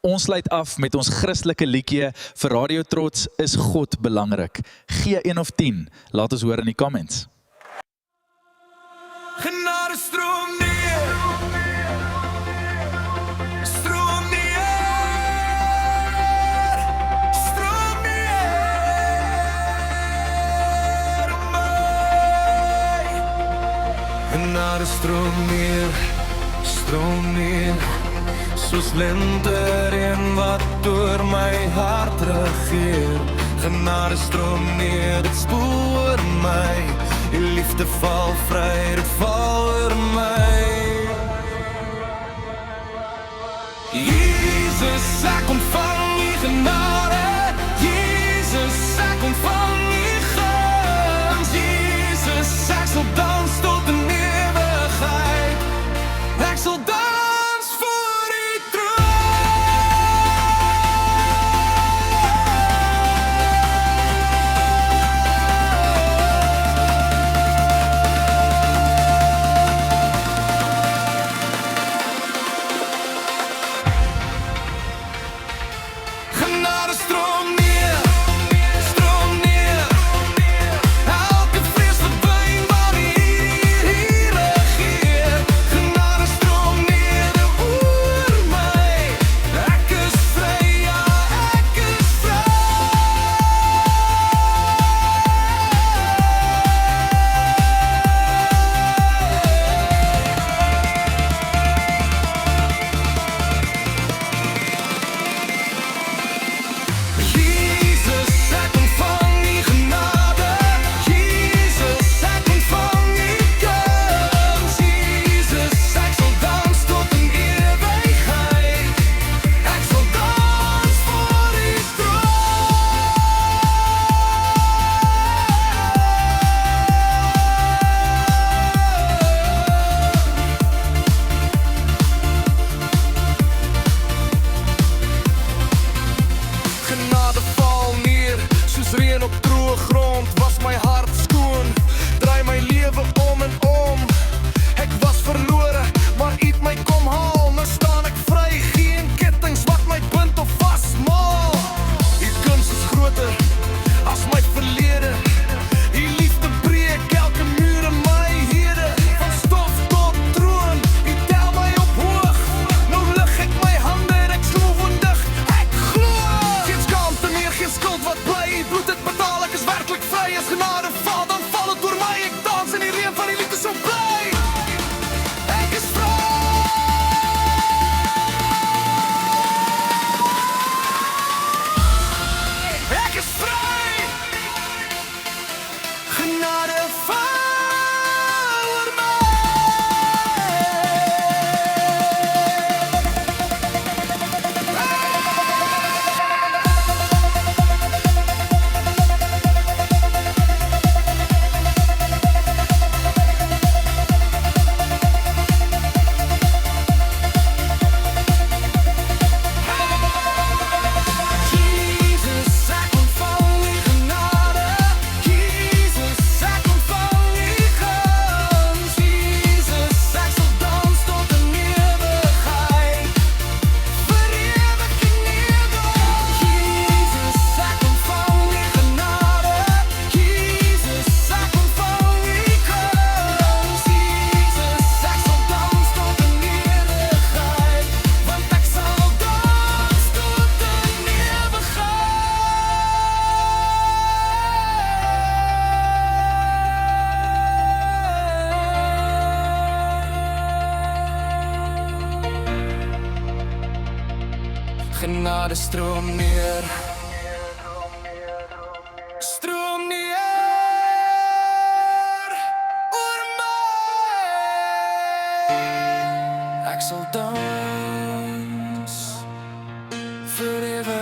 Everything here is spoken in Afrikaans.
Ons sluit af met ons Christelike liedjie vir Radio Trots, Is God Belangrik. Gee 1 of 10, laat ons hoor in die comments. Genade stroom neer, stroom neer, stroom neer op my. Genade stroom neer, soos lentereën wat deur my hart regeer. Genade stroom neer, dit spoel oor my. Die liefde val vry, dit val oor my. Jesus, ek ontvang die genade. Jesus, ek ontvang die guns. Jesus, ek sal dans tot in ewigheid. Ek sal dans voor die Genade stroom neer, elke vrees verdwyn wanneer hier regeer. Genade stroom neer oor my, ek is vry, ja ek is Jesus, ek ontvang die genade. Jesus, ek ontvang die guns. Jesus, ek sal dans tot in ewigheid. Ek sal dans voor die Genade val neer, soos reën op droë grond. Was my hart skoon, draai my lewe om en om. Ek was verlore, maar U het my kom haal. Nou staan ek vry, geen kettinge wat my bind of vasmaal. U guns is groter as my verlede. U liefde breek elke muur in my hede. Van stof tot troon, U tel my op hoog. Nou lig ek my hande en ek sloewendig. Ek glo. Geen skaamte meer, geen skuld wat bly. U bloed het betaal, ek is werklik vry. As genade val, dan val het oor my. Ek dans in die reën van die liefde so bly. Ek is vry. Ek is vry. Genade val oor my. Jesus, ek ontvang die genade. Jesus, ek ontvang die guns. Jesus, ek sal dans tot in ewigheid. Vir ewig en ewig. Jesus, ek ontvang die genade. Jesus, ek ontvang die guns. Jesus, ek sal dans tot in ewigheid. Want ek sal dans tot in ewigheid. Genade stroom neer. Stroom neer oor my. Ek sal dans vir ewig.